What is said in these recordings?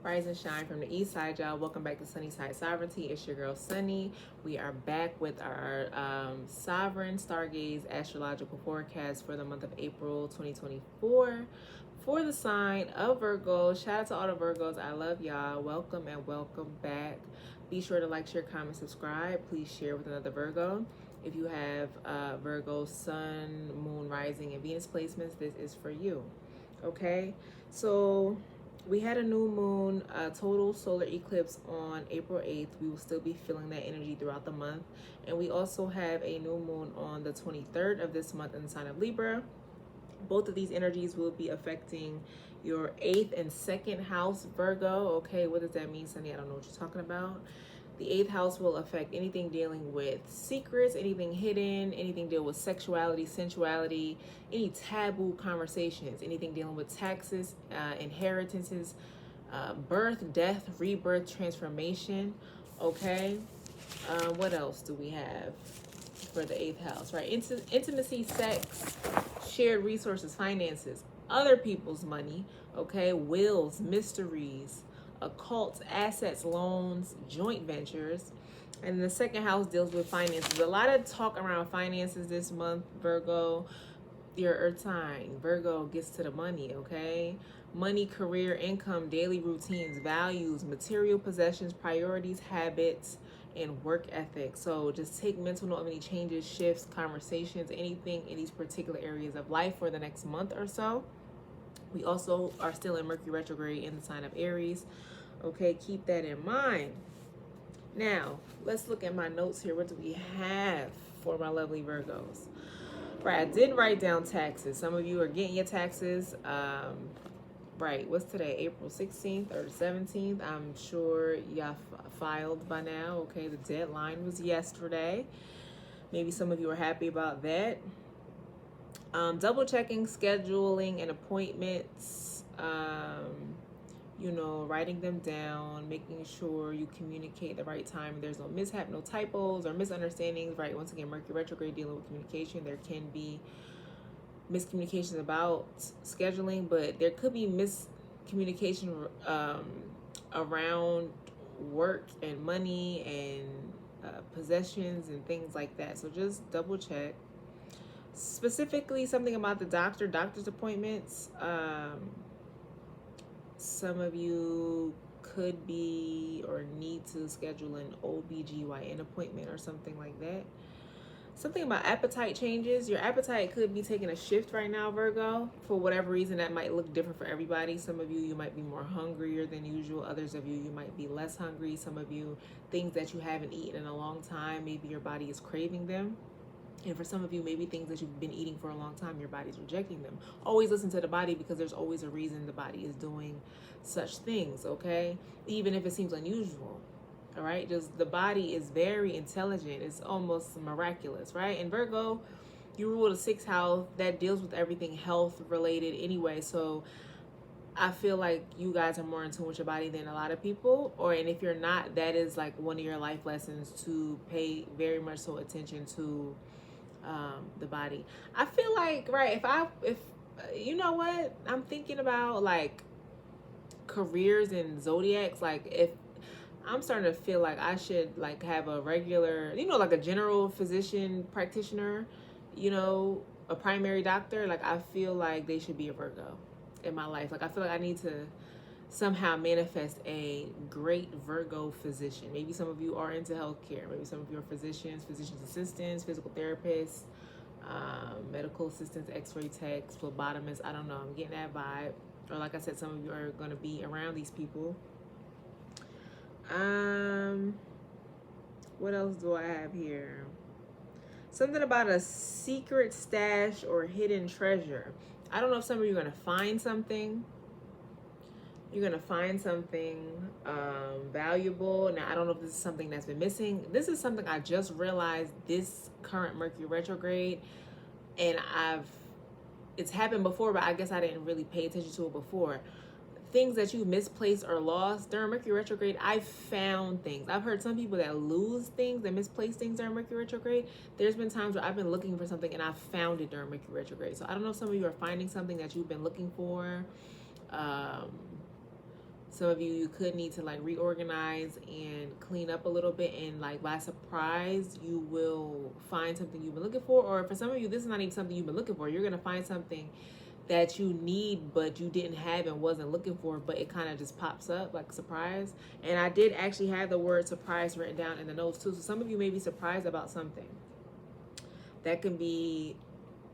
Rise and shine from the east side, y'all. Welcome back to Sunnyside Sovereignty. It's your girl Sunny. We are back with our sovereign Stargaze astrological forecast for the month of April 2024 for the sign of Virgo. Shout out to all the Virgos. I love y'all. Welcome and welcome back. Be sure to like, share, comment, subscribe. Please share with another Virgo. If you have Virgo, Sun, Moon, Rising, and Venus placements, this is for you. Okay, so we had a new moon, total solar eclipse on April 8th. We will still be feeling that energy throughout the month. And we also have a new moon on the 23rd of this month in the sign of Libra. Both of these energies will be affecting your 8th and 2nd house, Virgo. Okay, what does that mean, Sunny? I don't know what you're talking about. The 8th house will affect anything dealing with secrets, anything hidden, anything dealing with sexuality, sensuality, any taboo conversations, anything dealing with taxes, inheritances, birth, death, rebirth, transformation. Okay. What else do we have for the 8th house? Right. Intimacy, sex, shared resources, finances, other people's money. Okay. Wills, mysteries, occult, assets, loans, joint ventures. And the 2nd house deals with finances. A lot of talk around finances this month, Virgo. Your earth sign, Virgo, gets to the money, okay? Money, career, income, daily routines, values, material possessions, priorities, habits, and work ethic. So just take mental note of any changes, shifts, conversations, anything in these particular areas of life for the next month or so. We also are still in Mercury retrograde in the sign of Aries. Okay, keep that in mind. Now, let's look at my notes here. What do we have for my lovely Virgos? Right, I did write down taxes. Some of you are getting your taxes. Right, what's today? April 16th or 17th? I'm sure y'all filed by now. Okay, the deadline was yesterday. Maybe some of you are happy about that. Double checking, scheduling, and appointments. Writing them down, making sure you communicate the right time. There's no mishap, no typos or misunderstandings, right? Once again, Mercury retrograde, dealing with communication. There can be miscommunications about scheduling, but there could be miscommunication around work and money and possessions and things like that. So just double check. Specifically, something about the doctor's appointments. Some of you could be or need to schedule an OBGYN appointment or something like that. Something about appetite changes. Your appetite could be taking a shift right now, Virgo. For whatever reason, that might look different for everybody. Some of you might be more hungrier than usual. Others of you might be less hungry. Some of you, things that you haven't eaten in a long time, maybe your body is craving them. And for some of you, maybe things that you've been eating for a long time, your body's rejecting them. Always listen to the body, because there's always a reason the body is doing such things, okay? Even if it seems unusual, all right? Just the body is very intelligent. It's almost miraculous, right? And Virgo, you rule the 6th house that deals with everything health related anyway. So I feel like you guys are more in tune with your body than a lot of people. And if you're not, that is like one of your life lessons, to pay very much so attention to the body. I feel like, right, if you know what, I'm thinking about like careers and zodiacs. Like, if I'm starting to feel like I should like have a regular, like a general physician practitioner, a primary doctor. Like, I feel like they should be a Virgo in my life. Like, I feel like I need to somehow manifest a great Virgo physician. Maybe some of you are into healthcare. Maybe some of you are physicians assistants, physical therapists, medical assistants, x-ray techs, phlebotomists. I don't know. I'm getting that vibe. Or like I said, some of you are going to be around these people. What else do I have here? Something about a secret stash or hidden treasure. I don't know if some of you are going to find something. You're going to find something valuable. Now, I don't know if this is something that's been missing. This is something I just realized this current Mercury retrograde. And it's happened before, but I guess I didn't really pay attention to it before. Things that you misplaced or lost during Mercury retrograde, I found things. I've heard some people that lose things and misplace things during Mercury retrograde. There's been times where I've been looking for something and I found it during Mercury retrograde. So I don't know if some of you are finding something that you've been looking for. Some of you could need to like reorganize and clean up a little bit, and like by surprise you will find something you've been looking for. Or for some of you, this is not even something you've been looking for. You're gonna find something that you need but you didn't have and wasn't looking for, but it kind of just pops up like a surprise. And I did actually have the word surprise written down in the notes too. So some of you may be surprised about something. That can be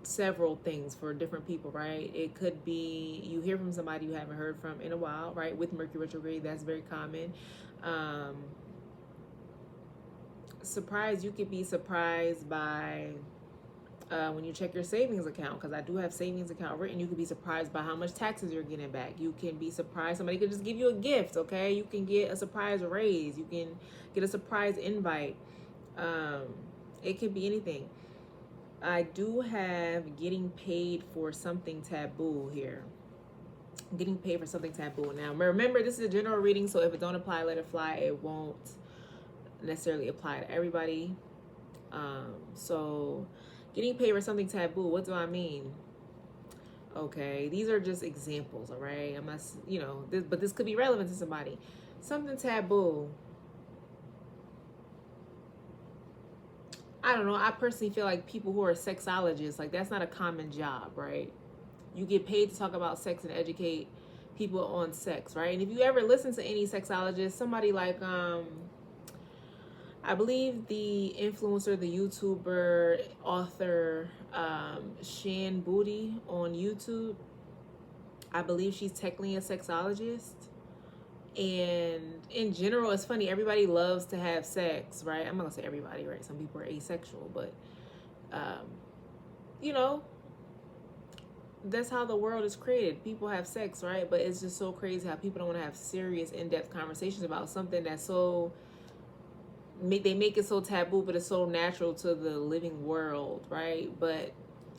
several things for different people, right? It could be you hear from somebody you haven't heard from in a while, right? With Mercury retrograde, that's very common. Surprise, you could be surprised by when you check your savings account, because I do have savings account written. You could be surprised by how much taxes you're getting back. You can be surprised. Somebody could just give you a gift, okay? You can get a surprise raise. You can get a surprise invite. It could be anything. I do have getting paid for something taboo here. Getting paid for something taboo. Now, remember, this is a general reading, so if it don't apply, let it fly. It won't necessarily apply to everybody. So getting paid for something taboo, what do I mean? Okay, these are just examples, all right? I'm not, but this could be relevant to somebody. Something taboo. I don't know. I personally feel like people who are sexologists, like that's not a common job, right? You get paid to talk about sex and educate people on sex, right? And if you ever listen to any sexologist, somebody like, I believe the influencer, the YouTuber, author, Shan Booty on YouTube, I believe she's technically a sexologist. And in general, it's funny, everybody loves to have sex, right? I'm not gonna say everybody, right? Some people are asexual, but that's how the world is created. People have sex, right? But it's just so crazy how people don't want to have serious, in-depth conversations about something that's so, they make it so taboo, but it's so natural to the living world, right? But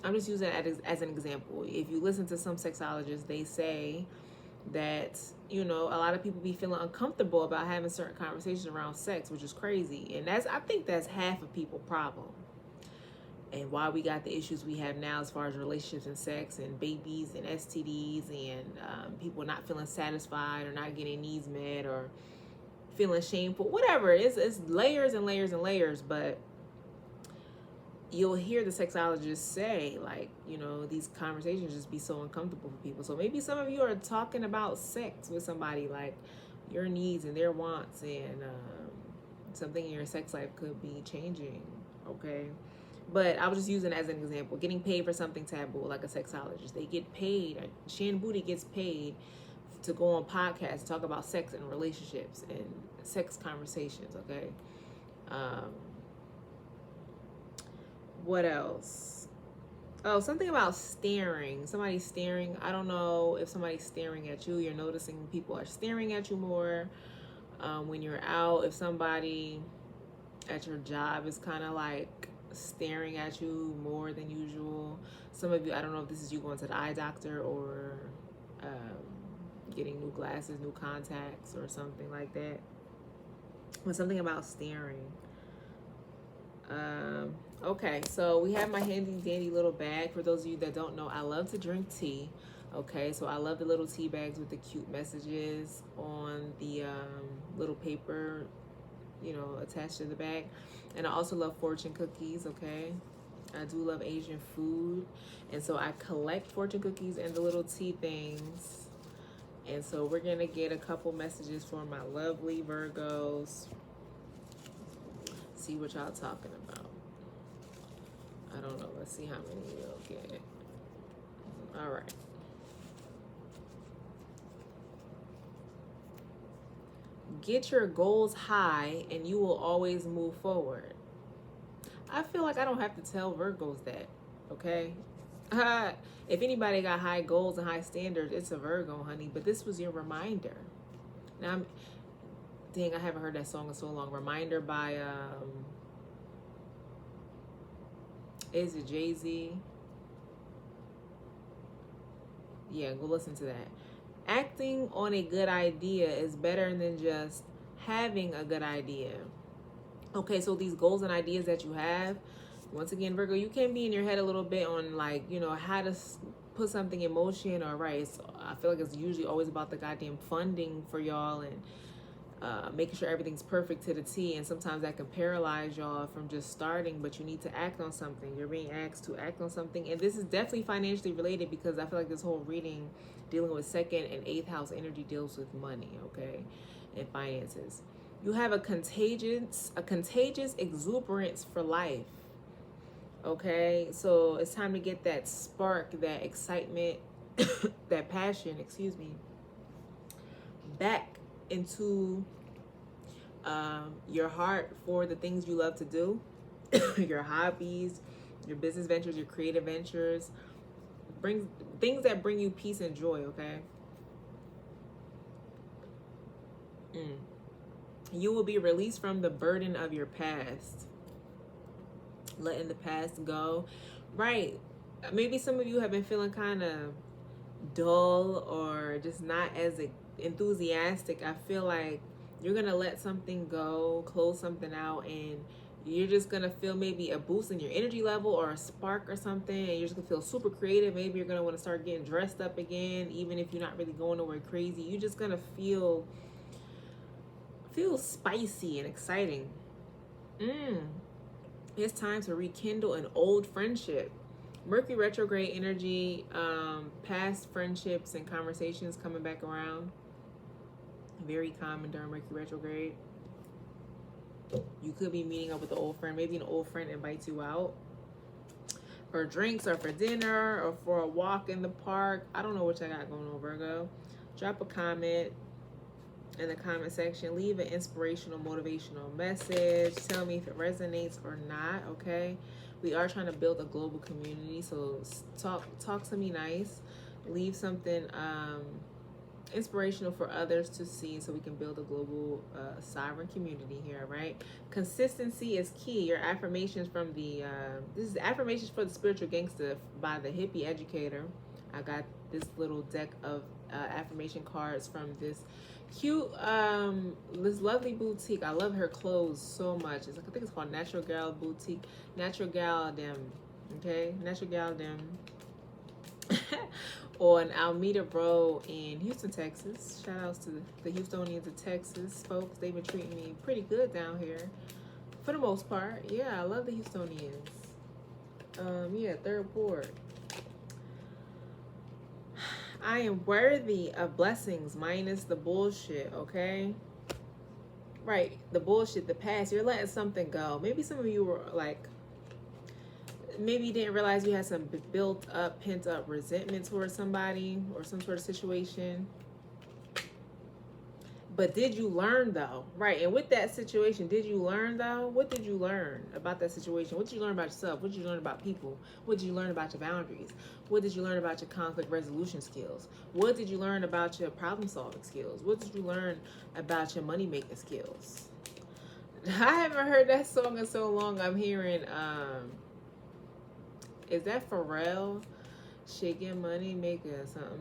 I'm just using it as an example. If you listen to some sexologists, they say that a lot of people be feeling uncomfortable about having certain conversations around sex, which is crazy. And I think that's half of people's problem, and why we got the issues we have now as far as relationships and sex and babies and STDs and people not feeling satisfied or not getting needs met or feeling shameful, whatever. It's layers and layers and layers. But you'll hear the sexologists say, like, these conversations just be so uncomfortable for people. So maybe some of you are talking about sex with somebody, like your needs and their wants, and something in your sex life could be changing, okay? But I was just using it as an example. Getting paid for something taboo, like a sexologist. They get paid. Shan Booty gets paid to go on podcasts, talk about sex and relationships and sex conversations, okay? What else? Oh, something about staring. Somebody's staring. I don't know if somebody's staring at you. You're noticing people are staring at you more when you're out. If somebody at your job is kind of like staring at you more than usual. Some of you, I don't know if this is you going to the eye doctor or getting new glasses, new contacts, or something like that. But something about staring. Okay, so we have my handy dandy little bag. For those of you that don't know, I love to drink tea. Okay, so I love the little tea bags with the cute messages on the little paper, attached to the bag. And I also love fortune cookies, okay? I do love Asian food. And so I collect fortune cookies and the little tea things. And so we're going to get a couple messages for my lovely Virgos. See what y'all talking about. I don't know. Let's see how many we'll get. All right. Get your goals high and you will always move forward. I feel like I don't have to tell Virgos that, okay? If anybody got high goals and high standards, it's a Virgo, honey. But this was your reminder. Now, dang, I haven't heard that song in so long. Reminder by, is it Jay-Z? Yeah, go listen to that. Acting on a good idea is better than just having a good idea. Okay, so these goals and ideas that you have, once again, Virgo, you can be in your head a little bit on, like, how to put something in motion, or right, I feel like it's usually always about the goddamn funding for y'all, and making sure everything's perfect to the T. And sometimes that can paralyze y'all from just starting, but you need to act on something. You're being asked to act on something. And this is definitely financially related, because I feel like this whole reading dealing with 2nd and 8th house energy deals with money, okay, and finances. You have a contagious exuberance for life. Okay, so it's time to get that spark, that excitement, that passion, excuse me, back into your heart for the things you love to do, your hobbies, your business ventures, your creative ventures. Bring things that bring you peace and joy, okay? You will be released from the burden of your past. Letting the past go. Right. Maybe some of you have been feeling kind of dull or just not as enthusiastic. I feel like you're going to let something go, close something out, and you're just going to feel maybe a boost in your energy level or a spark or something, and you're just going to feel super creative. Maybe you're going to want to start getting dressed up again, even if you're not really going nowhere crazy. You're just going to feel spicy and exciting. It's time to rekindle an old friendship. Mercury retrograde energy, past friendships and conversations coming back around. Very common during Mercury retrograde. You could be meeting up with an old friend. Maybe an old friend invites you out for drinks or for dinner or for a walk in the park. I don't know what I got going on, Virgo. Drop a comment in the comment section. Leave an inspirational, motivational message. Tell me if it resonates or not, okay? We are trying to build a global community, so talk to me nice. Leave something inspirational for others to see, so we can build a global sovereign community here, right? Consistency is key. Your affirmations from the this is affirmations for the spiritual gangster by the hippie educator. I got this little deck of affirmation cards from this cute this lovely boutique. I love her clothes so much. I think it's called Natural Gal Boutique. Natural Gal Dem. Okay, Natural Gal Dem. On Alameda Road in Houston, Texas. Shout outs to the Houstonians of Texas, folks. They've been treating me pretty good down here for the most part. Yeah, I love the Houstonians. Yeah, third port. I am worthy of blessings minus the bullshit, okay? Right, the bullshit, the past. You're letting something go. Maybe some of you were like, maybe you didn't realize you had some built up, pent up resentment towards somebody or some sort of situation. But did you learn though? Right, and with that situation, did you learn though? What did you learn about that situation? What did you learn about yourself? What did you learn about people? What did you learn about your boundaries? What did you learn about your conflict resolution skills? What did you learn about your problem solving skills? What did you learn about your money making skills? I haven't heard that song in so long. I'm hearing, is that Pharrell? Shaking money making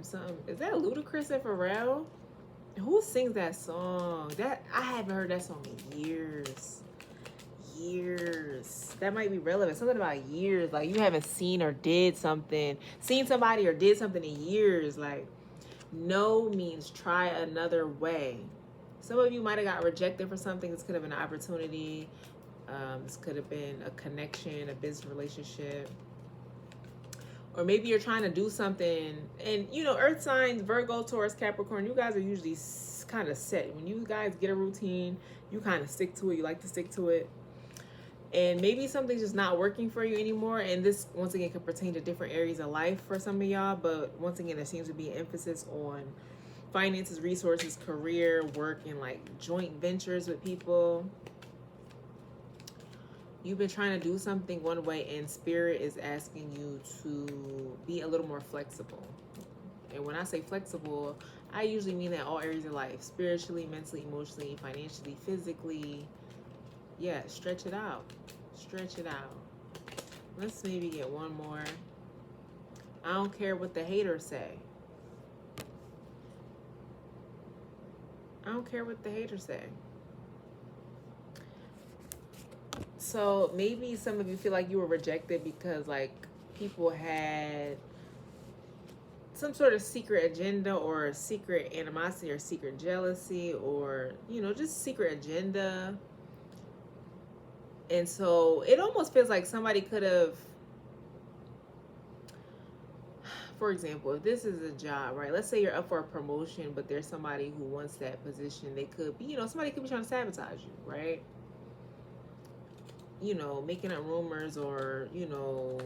something. Is that Ludacris and Pharrell? Who sings that song? That I haven't heard that song in years. That might be relevant. Something about years. Like you haven't seen somebody or did something in years. Like no means try another way. Some of you might have got rejected for something. This could have been an opportunity. This could have been a connection, a business relationship. Or maybe you're trying to do something, and you know, earth signs, Virgo, Taurus, Capricorn, you guys are usually kind of set. When you guys get a routine, you kind of stick to it. You like to stick to it. And maybe something's just not working for you anymore. And this, once again, could pertain to different areas of life for some of y'all. But once again, there seems to be an emphasis on finances, resources, career, work, and like joint ventures with people. You've been trying to do something one way, and Spirit is asking you to be a little more flexible. And when I say flexible, I usually mean that all areas of life. Spiritually, mentally, emotionally, financially, physically. Yeah, stretch it out. Stretch it out. Let's maybe get one more. I don't care what the haters say. I don't care what the haters say. So maybe some of you feel like you were rejected because like people had some sort of secret agenda or secret animosity or secret jealousy or, you know, just secret agenda. And so it almost feels like somebody could have, for example, if this is a job, right? Let's say you're up for a promotion, but there's somebody who wants that position. They could be, you know, somebody could be trying to sabotage you, right? You know, making up rumors or, you know,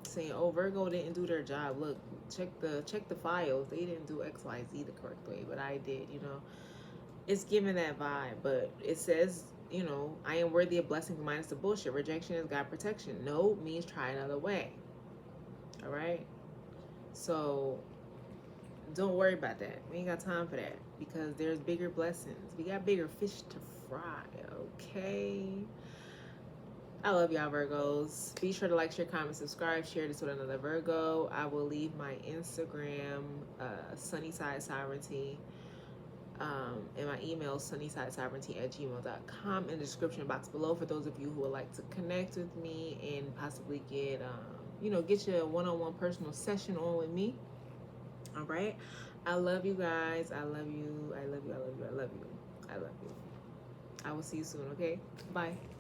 saying, "Oh, Virgo didn't do their job. Look, check the files. They didn't do X, Y, Z the correct way, but I did." You know, it's giving that vibe. But it says, you know, I am worthy of blessings minus the bullshit. Rejection is God protection. No means try another way. All right. So don't worry about that. We ain't got time for that because there's bigger blessings. We got bigger fish to fry. Okay. I love y'all, Virgos. Be sure to like, share, comment, subscribe, share this with another Virgo. I will leave my Instagram, sunnysidesovereignty, and my email, sunnysidesovereignty@gmail.com, in the description box below for those of you who would like to connect with me and possibly get, you know, get your one-on-one personal session on with me. All right. I love you guys. I love you. I love you. I love you. I love you. I love you. I will see you soon. Okay. Bye.